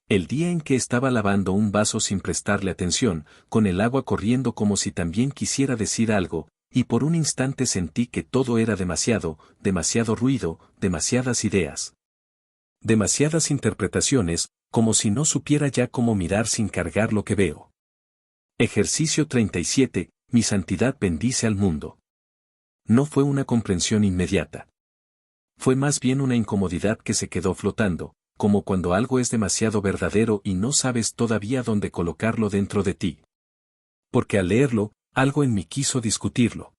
El día en que estaba lavando un vaso sin prestarle atención, con el agua corriendo como si también quisiera decir algo, y por un instante sentí que todo era demasiado ruido, demasiadas ideas. Demasiadas interpretaciones, como si no supiera ya cómo mirar sin cargar lo que veo. Ejercicio 37, mi santidad bendice al mundo. No fue una comprensión inmediata. Fue más bien una incomodidad que se quedó flotando, como cuando algo es demasiado verdadero y no sabes todavía dónde colocarlo dentro de ti. Porque al leerlo, algo en mí quiso discutirlo.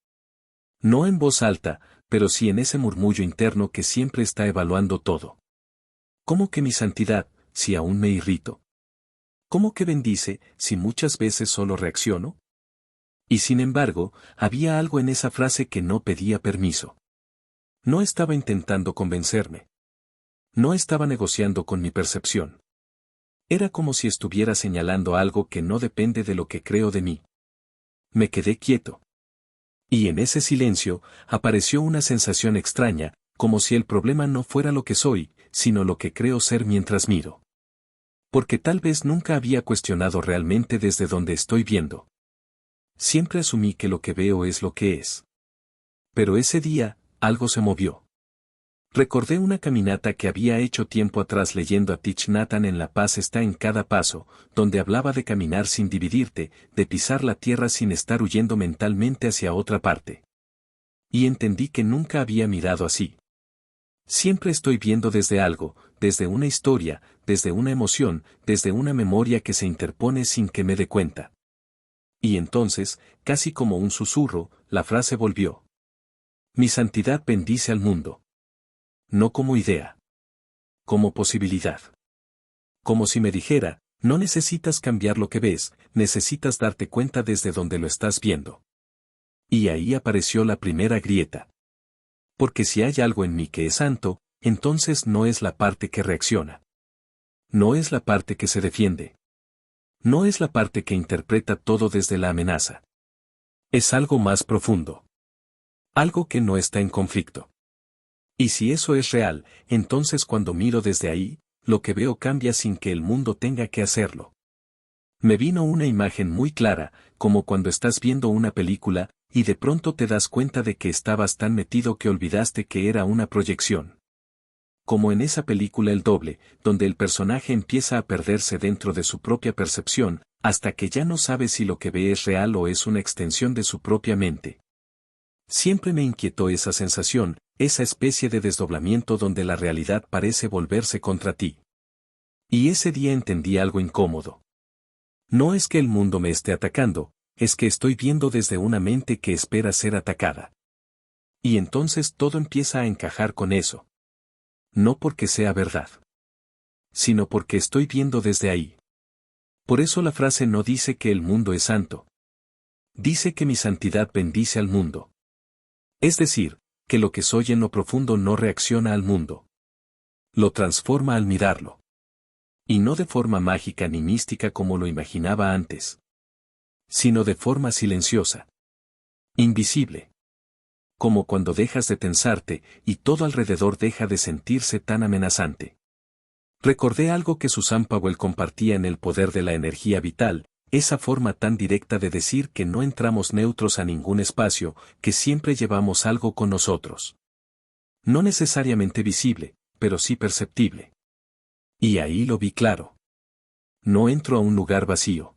No en voz alta, pero sí en ese murmullo interno que siempre está evaluando todo. ¿Cómo que mi santidad, si aún me irrito? ¿Cómo que bendice, si muchas veces solo reacciono? Y sin embargo, había algo en esa frase que no pedía permiso. No estaba intentando convencerme. No estaba negociando con mi percepción. Era como si estuviera señalando algo que no depende de lo que creo de mí. Me quedé quieto. Y en ese silencio, apareció una sensación extraña, como si el problema no fuera lo que soy, sino lo que creo ser mientras miro. Porque tal vez nunca había cuestionado realmente desde donde estoy viendo. Siempre asumí que lo que veo es lo que es. Pero ese día, algo se movió. Recordé una caminata que había hecho tiempo atrás leyendo a Thich Nhat Hanh en La paz está en cada paso, donde hablaba de caminar sin dividirte, de pisar la tierra sin estar huyendo mentalmente hacia otra parte. Y entendí que nunca había mirado así. Siempre estoy viendo desde algo, desde una historia, desde una emoción, desde una memoria que se interpone sin que me dé cuenta. Y entonces, casi como un susurro, la frase volvió. Mi santidad bendice al mundo. No como idea. Como posibilidad. Como si me dijera, no necesitas cambiar lo que ves, necesitas darte cuenta desde donde lo estás viendo. Y ahí apareció la primera grieta. Porque si hay algo en mí que es santo, entonces no es la parte que reacciona. No es la parte que se defiende. No es la parte que interpreta todo desde la amenaza. Es algo más profundo. Algo que no está en conflicto. Y si eso es real, entonces cuando miro desde ahí, lo que veo cambia sin que el mundo tenga que hacerlo. Me vino una imagen muy clara, como cuando estás viendo una película, y de pronto te das cuenta de que estabas tan metido que olvidaste que era una proyección. Como en esa película El Doble, donde el personaje empieza a perderse dentro de su propia percepción, hasta que ya no sabe si lo que ve es real o es una extensión de su propia mente. Siempre me inquietó esa sensación, esa especie de desdoblamiento donde la realidad parece volverse contra ti. Y ese día entendí algo incómodo. No es que el mundo me esté atacando, es que estoy viendo desde una mente que espera ser atacada. Y entonces todo empieza a encajar con eso. No porque sea verdad, sino porque estoy viendo desde ahí. Por eso la frase no dice que el mundo es santo. Dice que mi santidad bendice al mundo. Es decir, que lo que soy en lo profundo no reacciona al mundo. Lo transforma al mirarlo. Y no de forma mágica ni mística como lo imaginaba antes. Sino de forma silenciosa. Invisible. Como cuando dejas de tensarte y todo alrededor deja de sentirse tan amenazante. Recordé algo que Susan Powell compartía en El poder de la energía vital, esa forma tan directa de decir que no entramos neutros a ningún espacio, que siempre llevamos algo con nosotros. No necesariamente visible, pero sí perceptible. Y ahí lo vi claro. No entro a un lugar vacío.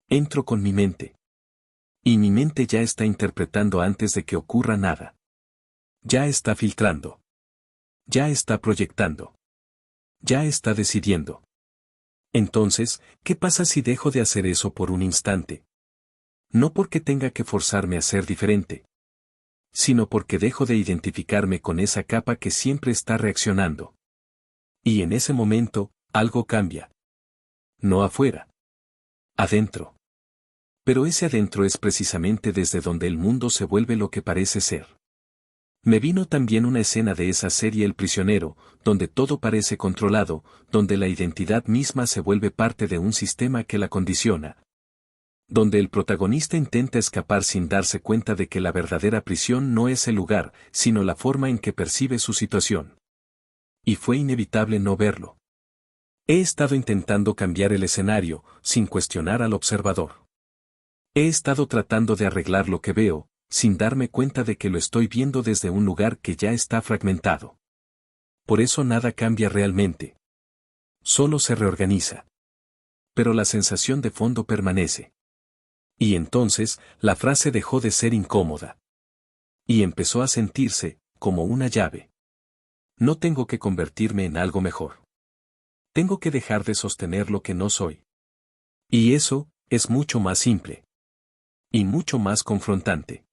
Entro con mi mente. Y mi mente ya está interpretando antes de que ocurra nada. Ya está filtrando. Ya está proyectando. Ya está decidiendo. Entonces, ¿qué pasa si dejo de hacer eso por un instante? No porque tenga que forzarme a ser diferente, sino porque dejo de identificarme con esa capa que siempre está reaccionando. Y en ese momento, algo cambia. No afuera. Adentro. Pero ese adentro es precisamente desde donde el mundo se vuelve lo que parece ser. Me vino también una escena de esa serie El prisionero, donde todo parece controlado, donde la identidad misma se vuelve parte de un sistema que la condiciona. Donde el protagonista intenta escapar sin darse cuenta de que la verdadera prisión no es el lugar, sino la forma en que percibe su situación. Y fue inevitable no verlo. He estado intentando cambiar el escenario, sin cuestionar al observador. He estado tratando de arreglar lo que veo, sin darme cuenta de que lo estoy viendo desde un lugar que ya está fragmentado. Por eso nada cambia realmente. Solo se reorganiza. Pero la sensación de fondo permanece. Y entonces, la frase dejó de ser incómoda. Y empezó a sentirse, como una llave. No tengo que convertirme en algo mejor. Tengo que dejar de sostener lo que no soy. Y eso, es mucho más simple. Y mucho más confrontante.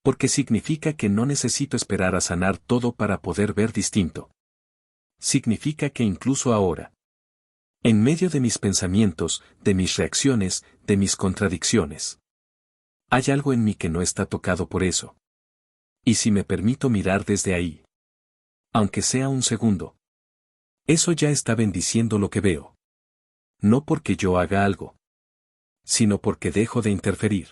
Porque significa que no necesito esperar a sanar todo para poder ver distinto. Significa que incluso ahora, en medio de mis pensamientos, de mis reacciones, de mis contradicciones, hay algo en mí que no está tocado por eso. Y si me permito mirar desde ahí, aunque sea un segundo, eso ya está bendiciendo lo que veo. No porque yo haga algo, sino porque dejo de interferir.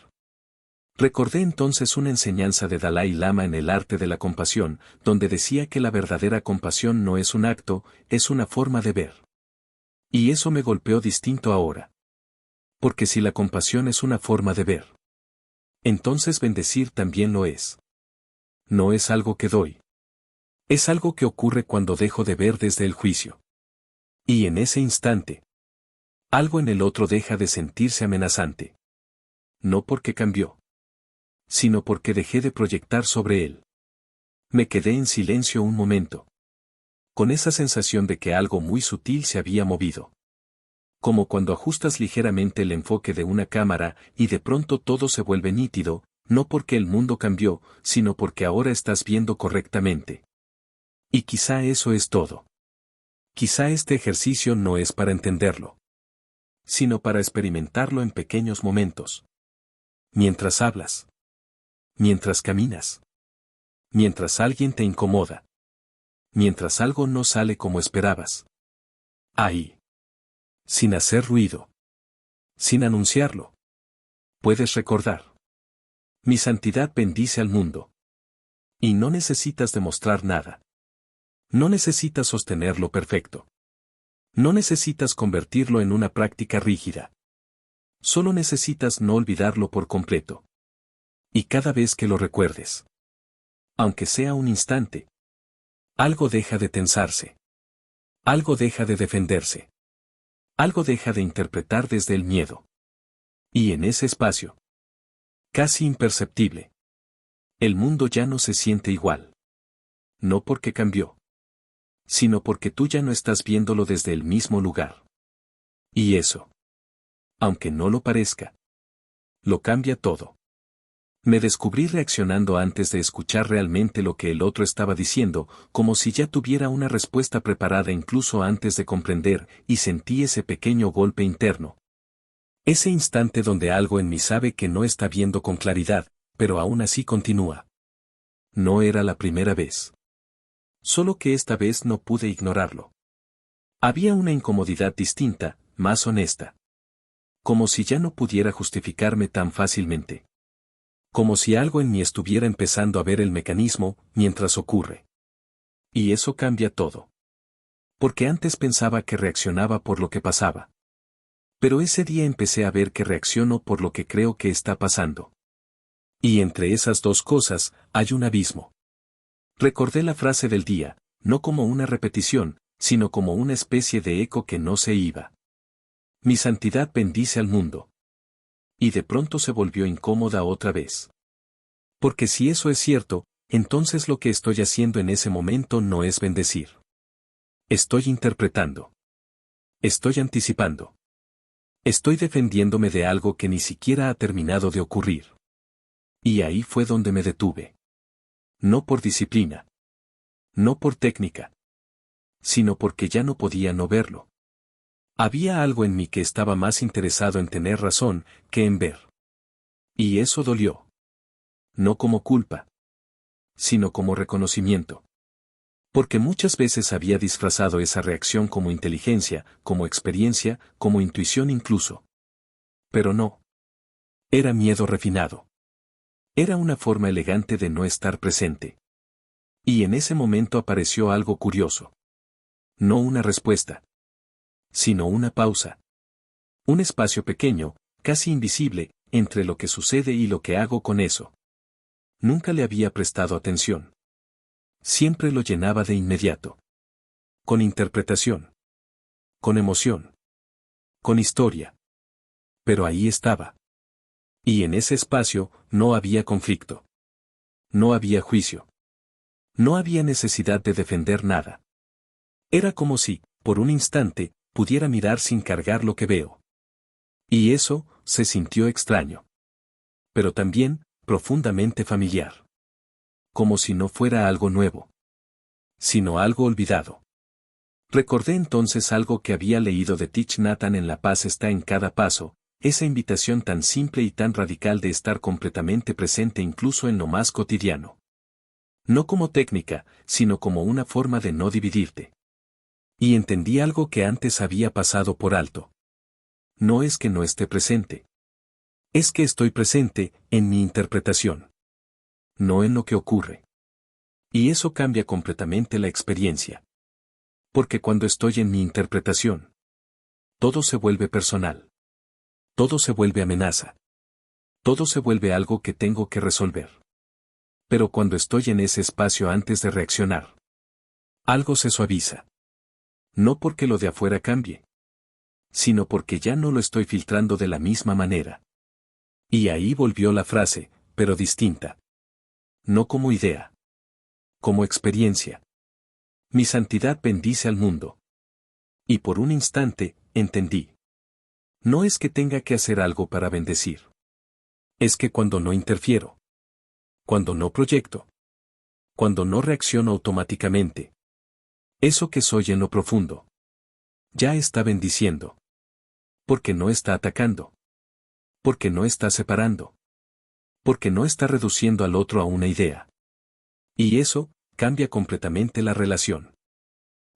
Recordé entonces una enseñanza de Dalai Lama en el arte de la compasión, donde decía que la verdadera compasión no es un acto, es una forma de ver. Y eso me golpeó distinto ahora. Porque si la compasión es una forma de ver, entonces bendecir también lo es. No es algo que doy. Es algo que ocurre cuando dejo de ver desde el juicio. Y en ese instante, algo en el otro deja de sentirse amenazante. No porque cambió, sino porque dejé de proyectar sobre él. Me quedé en silencio un momento. Con esa sensación de que algo muy sutil se había movido. Como cuando ajustas ligeramente el enfoque de una cámara y de pronto todo se vuelve nítido, no porque el mundo cambió, sino porque ahora estás viendo correctamente. Y quizá eso es todo. Quizá este ejercicio no es para entenderlo, sino para experimentarlo en pequeños momentos. Mientras hablas. Mientras caminas. Mientras alguien te incomoda. Mientras algo no sale como esperabas. Ahí. Sin hacer ruido. Sin anunciarlo. Puedes recordar. Mi santidad bendice al mundo. Y no necesitas demostrar nada. No necesitas sostenerlo perfecto. No necesitas convertirlo en una práctica rígida. Solo necesitas no olvidarlo por completo. Y cada vez que lo recuerdes, aunque sea un instante, algo deja de tensarse. Algo deja de defenderse. Algo deja de interpretar desde el miedo. Y en ese espacio, casi imperceptible, el mundo ya no se siente igual. No porque cambió, sino porque tú ya no estás viéndolo desde el mismo lugar. Y eso, aunque no lo parezca, lo cambia todo. Me descubrí reaccionando antes de escuchar realmente lo que el otro estaba diciendo, como si ya tuviera una respuesta preparada incluso antes de comprender, y sentí ese pequeño golpe interno. Ese instante donde algo en mí sabe que no está viendo con claridad, pero aún así continúa. No era la primera vez. Solo que esta vez no pude ignorarlo. Había una incomodidad distinta, más honesta. Como si ya no pudiera justificarme tan fácilmente. Como si algo en mí estuviera empezando a ver el mecanismo, mientras ocurre. Y eso cambia todo. Porque antes pensaba que reaccionaba por lo que pasaba. Pero ese día empecé a ver que reacciono por lo que creo que está pasando. Y entre esas dos cosas, hay un abismo. Recordé la frase del día, no como una repetición, sino como una especie de eco que no se iba. Mi santidad bendice al mundo. Y de pronto se volvió incómoda otra vez. Porque si eso es cierto, entonces lo que estoy haciendo en ese momento no es bendecir. Estoy interpretando. Estoy anticipando. Estoy defendiéndome de algo que ni siquiera ha terminado de ocurrir. Y ahí fue donde me detuve. No por disciplina. No por técnica. Sino porque ya no podía no verlo. Había algo en mí que estaba más interesado en tener razón que en ver. Y eso dolió. No como culpa, sino como reconocimiento. Porque muchas veces había disfrazado esa reacción como inteligencia, como experiencia, como intuición incluso. Pero no. Era miedo refinado. Era una forma elegante de no estar presente. Y en ese momento apareció algo curioso. No una respuesta. sino una pausa. Un espacio pequeño, casi invisible, entre lo que sucede y lo que hago con eso. Nunca le había prestado atención. Siempre lo llenaba de inmediato. Con interpretación. Con emoción. Con historia. Pero ahí estaba. Y en ese espacio no había conflicto. No había juicio. No había necesidad de defender nada. Era como si, por un instante, pudiera mirar sin cargar lo que veo. Y eso, se sintió extraño. Pero también, profundamente familiar. Como si no fuera algo nuevo. Sino algo olvidado. Recordé entonces algo que había leído de Thich Nhat Hanh en La paz está en cada paso, esa invitación tan simple y tan radical de estar completamente presente incluso en lo más cotidiano. No como técnica, sino como una forma de no dividirte. Y entendí algo que antes había pasado por alto. No es que no esté presente. Es que estoy presente, en mi interpretación. No en lo que ocurre. Y eso cambia completamente la experiencia. Porque cuando estoy en mi interpretación, todo se vuelve personal. Todo se vuelve amenaza. Todo se vuelve algo que tengo que resolver. Pero cuando estoy en ese espacio antes de reaccionar, algo se suaviza. No porque lo de afuera cambie, sino porque ya no lo estoy filtrando de la misma manera. Y ahí volvió la frase, pero distinta. No como idea. Como experiencia. Mi santidad bendice al mundo. Y por un instante, entendí. No es que tenga que hacer algo para bendecir. Es que cuando no interfiero. Cuando no proyecto. Cuando no reacciono automáticamente. Eso que soy en lo profundo. Ya está bendiciendo. Porque no está atacando. Porque no está separando. Porque no está reduciendo al otro a una idea. Y eso, cambia completamente la relación.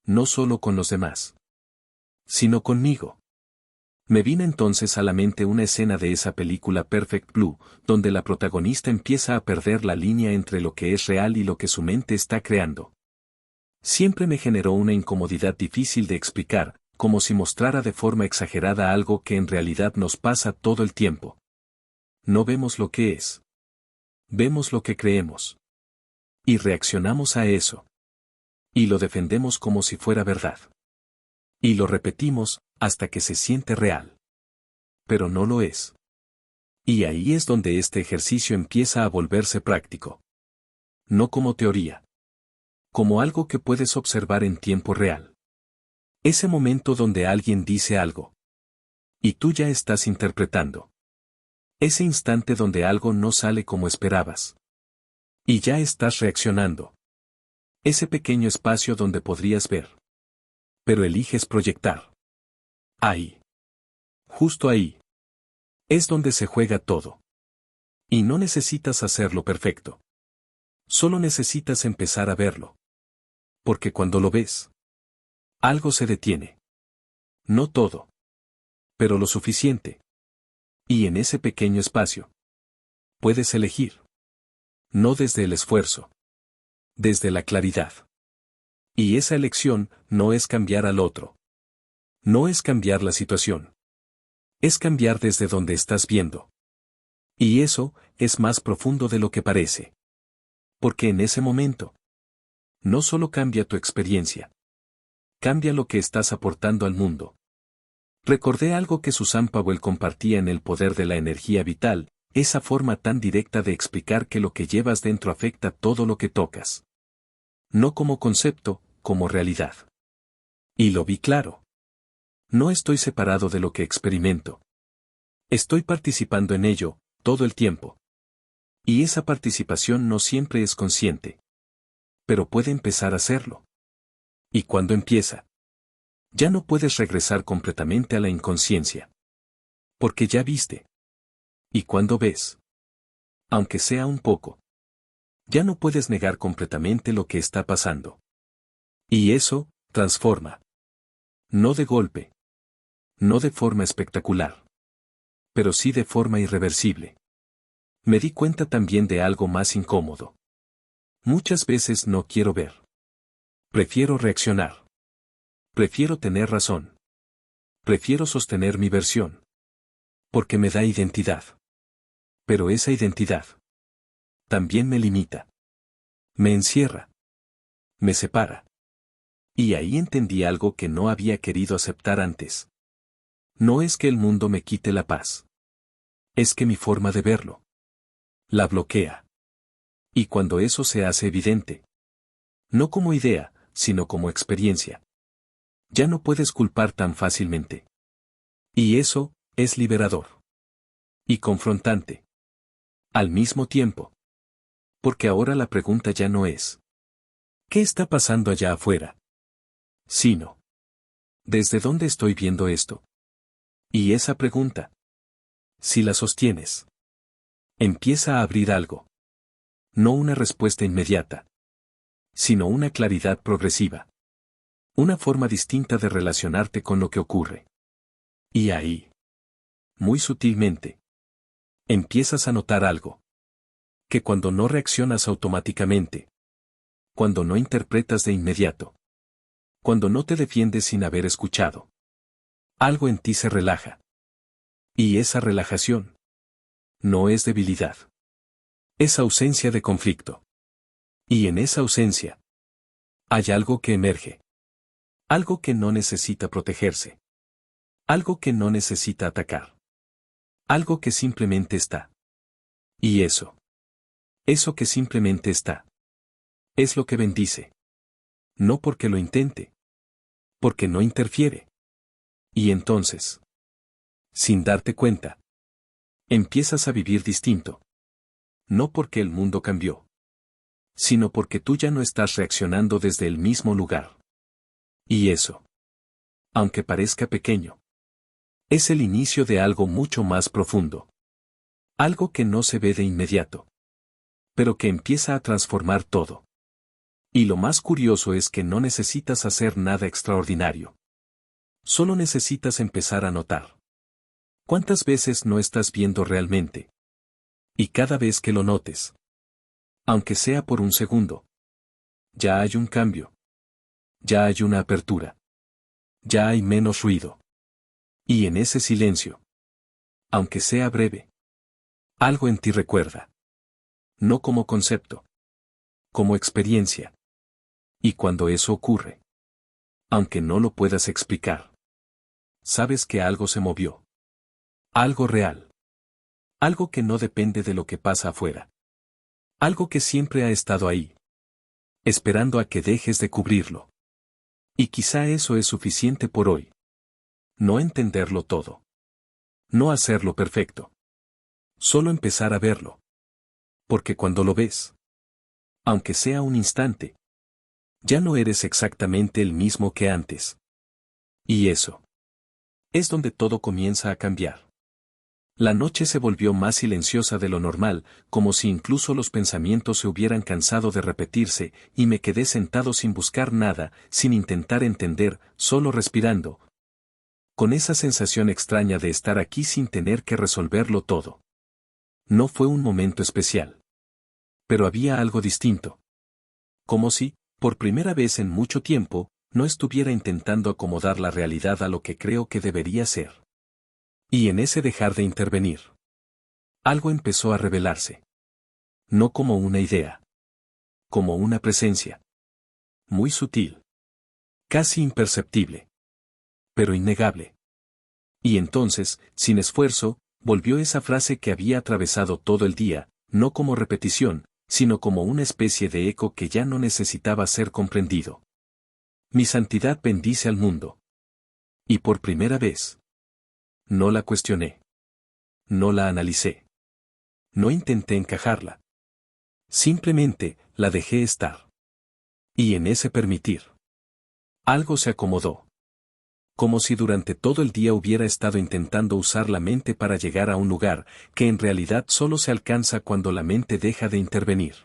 No solo con los demás. Sino conmigo. Me vino entonces a la mente una escena de esa película Perfect Blue, donde la protagonista empieza a perder la línea entre lo que es real y lo que su mente está creando. Siempre me generó una incomodidad difícil de explicar, como si mostrara de forma exagerada algo que en realidad nos pasa todo el tiempo. No vemos lo que es. Vemos lo que creemos. Y reaccionamos a eso. Y lo defendemos como si fuera verdad. Y lo repetimos, hasta que se siente real. Pero no lo es. Y ahí es donde este ejercicio empieza a volverse práctico. No como teoría. Como algo que puedes observar en tiempo real. Ese momento donde alguien dice algo. Y tú ya estás interpretando. Ese instante donde algo no sale como esperabas. Y ya estás reaccionando. Ese pequeño espacio donde podrías ver. Pero eliges proyectar. Ahí. Justo ahí. Es donde se juega todo. Y no necesitas hacerlo perfecto. Solo necesitas empezar a verlo. Porque cuando lo ves, algo se detiene. No todo. Pero lo suficiente. Y en ese pequeño espacio, puedes elegir. No desde el esfuerzo. Desde la claridad. Y esa elección no es cambiar al otro. No es cambiar la situación. Es cambiar desde donde estás viendo. Y eso, es más profundo de lo que parece. Porque en ese momento, no solo cambia tu experiencia. Cambia lo que estás aportando al mundo. Recordé algo que Susan Powell compartía en El poder de la energía vital, esa forma tan directa de explicar que lo que llevas dentro afecta todo lo que tocas. No como concepto, como realidad. Y lo vi claro. No estoy separado de lo que experimento. Estoy participando en ello, todo el tiempo. Y esa participación no siempre es consciente. Pero puede empezar a serlo. Y cuando empieza, ya no puedes regresar completamente a la inconsciencia. Porque ya viste. Y cuando ves, aunque sea un poco, ya no puedes negar completamente lo que está pasando. Y eso, transforma. No de golpe. No de forma espectacular. Pero sí de forma irreversible. Me di cuenta también de algo más incómodo. Muchas veces no quiero ver. Prefiero reaccionar. Prefiero tener razón. Prefiero sostener mi versión. Porque me da identidad. Pero esa identidad también me limita. Me encierra. Me separa. Y ahí entendí algo que no había querido aceptar antes. No es que el mundo me quite la paz. Es que mi forma de verlo la bloquea. Y cuando eso se hace evidente, no como idea, sino como experiencia, ya no puedes culpar tan fácilmente. Y eso es liberador. Y confrontante. Al mismo tiempo. Porque ahora la pregunta ya no es ¿qué está pasando allá afuera? Sino ¿desde dónde estoy viendo esto? Y esa pregunta, si la sostienes, empieza a abrir algo. No una respuesta inmediata, sino una claridad progresiva. Una forma distinta de relacionarte con lo que ocurre. Y ahí, muy sutilmente, empiezas a notar algo. Que cuando no reaccionas automáticamente, cuando no interpretas de inmediato, cuando no te defiendes sin haber escuchado, algo en ti se relaja. Y esa relajación no es debilidad. Es ausencia de conflicto. Y en esa ausencia hay algo que emerge. Algo que no necesita protegerse. Algo que no necesita atacar. Algo que simplemente está. Y eso que simplemente está, es lo que bendice. No porque lo intente. Porque no interfiere. Y entonces, sin darte cuenta, empiezas a vivir distinto. No porque el mundo cambió, sino porque tú ya no estás reaccionando desde el mismo lugar. Y eso, aunque parezca pequeño, es el inicio de algo mucho más profundo. Algo que no se ve de inmediato, pero que empieza a transformar todo. Y lo más curioso es que no necesitas hacer nada extraordinario. Solo necesitas empezar a notar. ¿Cuántas veces no estás viendo realmente? Y cada vez que lo notes, aunque sea por un segundo, ya hay un cambio. Ya hay una apertura. Ya hay menos ruido. Y en ese silencio, aunque sea breve, algo en ti recuerda. No como concepto, como experiencia. Y cuando eso ocurre, aunque no lo puedas explicar, sabes que algo se movió. Algo real. Algo que no depende de lo que pasa afuera. Algo que siempre ha estado ahí, esperando a que dejes de cubrirlo. Y quizá eso es suficiente por hoy. No entenderlo todo. No hacerlo perfecto. Solo empezar a verlo. Porque cuando lo ves, aunque sea un instante, ya no eres exactamente el mismo que antes. Y eso es donde todo comienza a cambiar. La noche se volvió más silenciosa de lo normal, como si incluso los pensamientos se hubieran cansado de repetirse, y me quedé sentado sin buscar nada, sin intentar entender, solo respirando. Con esa sensación extraña de estar aquí sin tener que resolverlo todo. No fue un momento especial. Pero había algo distinto. Como si, por primera vez en mucho tiempo, no estuviera intentando acomodar la realidad a lo que creo que debería ser. Y en ese dejar de intervenir, algo empezó a revelarse. No como una idea. Como una presencia. Muy sutil. Casi imperceptible. Pero innegable. Y entonces, sin esfuerzo, volvió esa frase que había atravesado todo el día, no como repetición, sino como una especie de eco que ya no necesitaba ser comprendido. Mi santidad bendice al mundo. Y por primera vez, no la cuestioné. No la analicé. No intenté encajarla. Simplemente, la dejé estar. Y en ese permitir, algo se acomodó. Como si durante todo el día hubiera estado intentando usar la mente para llegar a un lugar, que en realidad solo se alcanza cuando la mente deja de intervenir.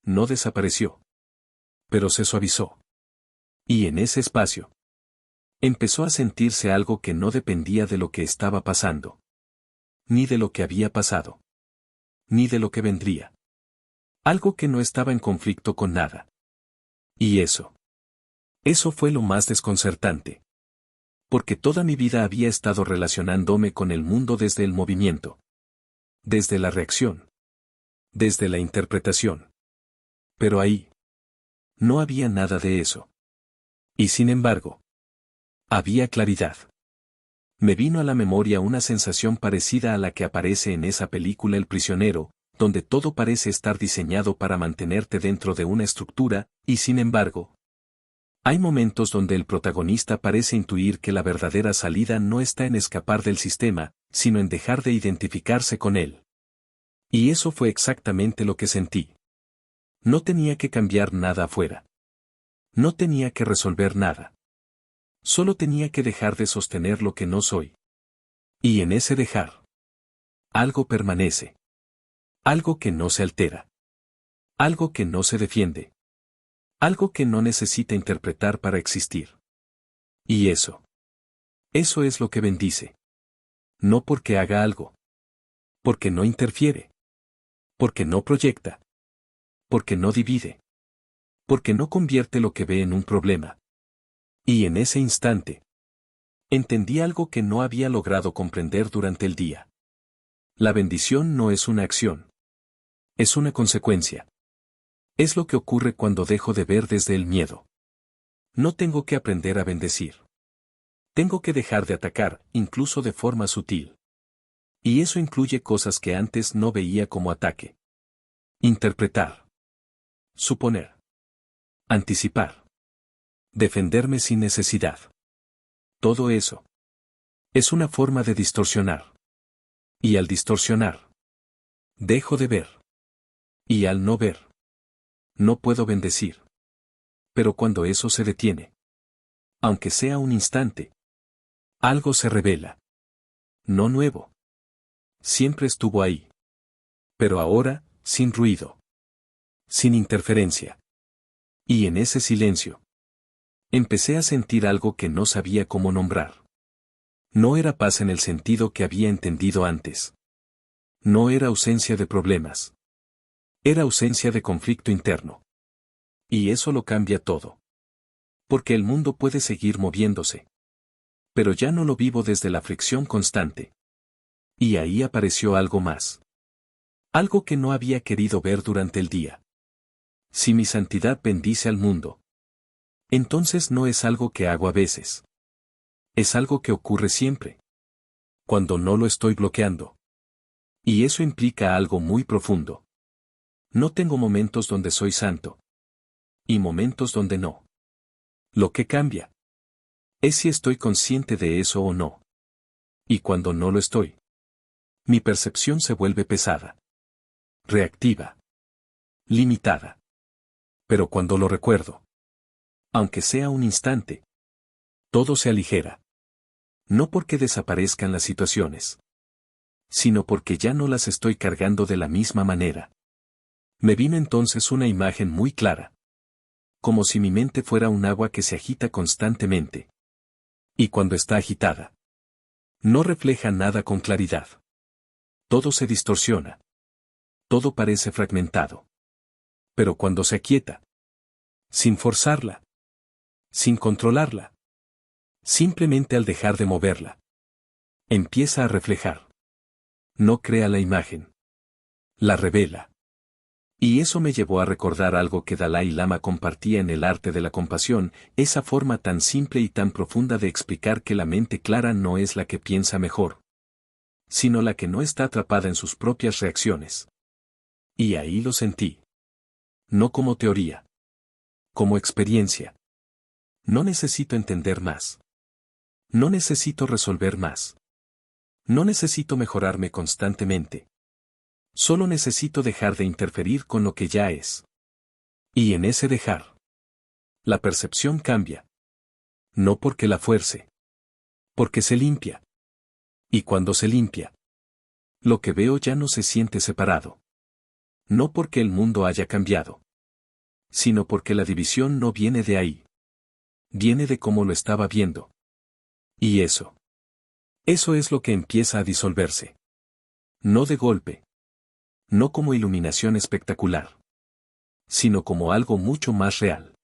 No desapareció. Pero se suavizó. Y en ese espacio, empezó a sentirse algo que no dependía de lo que estaba pasando. Ni de lo que había pasado. Ni de lo que vendría. Algo que no estaba en conflicto con nada. Y eso fue lo más desconcertante. Porque toda mi vida había estado relacionándome con el mundo desde el movimiento. Desde la reacción. Desde la interpretación. Pero ahí. No había nada de eso. Y sin embargo. Había claridad. Me vino a la memoria una sensación parecida a la que aparece en esa película El prisionero, donde todo parece estar diseñado para mantenerte dentro de una estructura, y sin embargo, hay momentos donde el protagonista parece intuir que la verdadera salida no está en escapar del sistema, sino en dejar de identificarse con él. Y eso fue exactamente lo que sentí. No tenía que cambiar nada afuera. No tenía que resolver nada. Solo tenía que dejar de sostener lo que no soy. Y en ese dejar, algo permanece. Algo que no se altera. Algo que no se defiende. Algo que no necesita interpretar para existir. Y eso. Eso es lo que bendice. No porque haga algo. Porque no interfiere. Porque no proyecta. Porque no divide. Porque no convierte lo que ve en un problema. Y en ese instante, entendí algo que no había logrado comprender durante el día. La bendición no es una acción. Es una consecuencia. Es lo que ocurre cuando dejo de ver desde el miedo. No tengo que aprender a bendecir. Tengo que dejar de atacar, incluso de forma sutil. Y eso incluye cosas que antes no veía como ataque. Interpretar. Suponer. Anticipar. Defenderme sin necesidad. Todo eso. Es una forma de distorsionar. Y al distorsionar, dejo de ver. Y al no ver, no puedo bendecir. Pero cuando eso se detiene, aunque sea un instante, algo se revela. No nuevo. Siempre estuvo ahí. Pero ahora, sin ruido. Sin interferencia. Y en ese silencio, empecé a sentir algo que no sabía cómo nombrar. No era paz en el sentido que había entendido antes. No era ausencia de problemas. Era ausencia de conflicto interno. Y eso lo cambia todo. Porque el mundo puede seguir moviéndose. Pero ya no lo vivo desde la fricción constante. Y ahí apareció algo más. Algo que no había querido ver durante el día. Si mi santidad bendice al mundo, entonces no es algo que hago a veces. Es algo que ocurre siempre. Cuando no lo estoy bloqueando. Y eso implica algo muy profundo. No tengo momentos donde soy santo. Y momentos donde no. Lo que cambia es si estoy consciente de eso o no. Y cuando no lo estoy, mi percepción se vuelve pesada. Reactiva. Limitada. Pero cuando lo recuerdo, aunque sea un instante, todo se aligera. No porque desaparezcan las situaciones, sino porque ya no las estoy cargando de la misma manera. Me vino entonces una imagen muy clara. Como si mi mente fuera un agua que se agita constantemente. Y cuando está agitada, no refleja nada con claridad. Todo se distorsiona. Todo parece fragmentado. Pero cuando se aquieta, sin forzarla, sin controlarla, simplemente al dejar de moverla, empieza a reflejar. No crea la imagen. La revela. Y eso me llevó a recordar algo que Dalai Lama compartía en el arte de la compasión, esa forma tan simple y tan profunda de explicar que la mente clara no es la que piensa mejor, sino la que no está atrapada en sus propias reacciones. Y ahí lo sentí. No como teoría. Como experiencia. No necesito entender más. No necesito resolver más. No necesito mejorarme constantemente. Solo necesito dejar de interferir con lo que ya es. Y en ese dejar, la percepción cambia. No porque la fuerce. Porque se limpia. Y cuando se limpia, lo que veo ya no se siente separado. No porque el mundo haya cambiado, sino porque la división no viene de ahí. Viene de cómo lo estaba viendo. Y eso es lo que empieza a disolverse. No de golpe. No como iluminación espectacular, sino como algo mucho más real.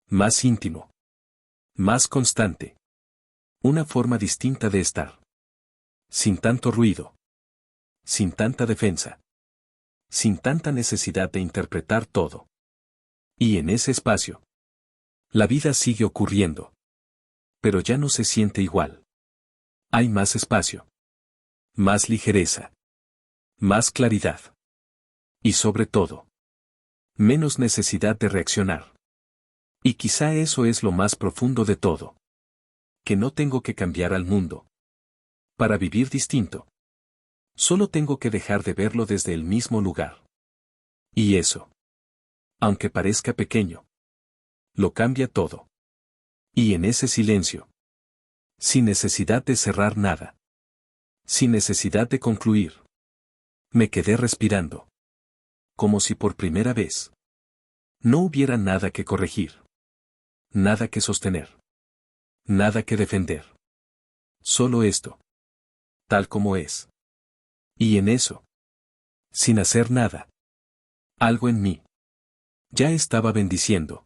Más íntimo. Más constante. Una forma distinta de estar. Sin tanto ruido. Sin tanta defensa. Sin tanta necesidad de interpretar todo. Y en ese espacio, la vida sigue ocurriendo. Pero ya no se siente igual. Hay más espacio. Más ligereza. Más claridad. Y sobre todo, menos necesidad de reaccionar. Y quizá eso es lo más profundo de todo. Que no tengo que cambiar al mundo para vivir distinto. Solo tengo que dejar de verlo desde el mismo lugar. Y eso, aunque parezca pequeño, lo cambia todo. Y en ese silencio, sin necesidad de cerrar nada, sin necesidad de concluir, me quedé respirando. Como si por primera vez no hubiera nada que corregir. Nada que sostener. Nada que defender. Solo esto. Tal como es. Y en eso, sin hacer nada, algo en mí ya estaba bendiciendo.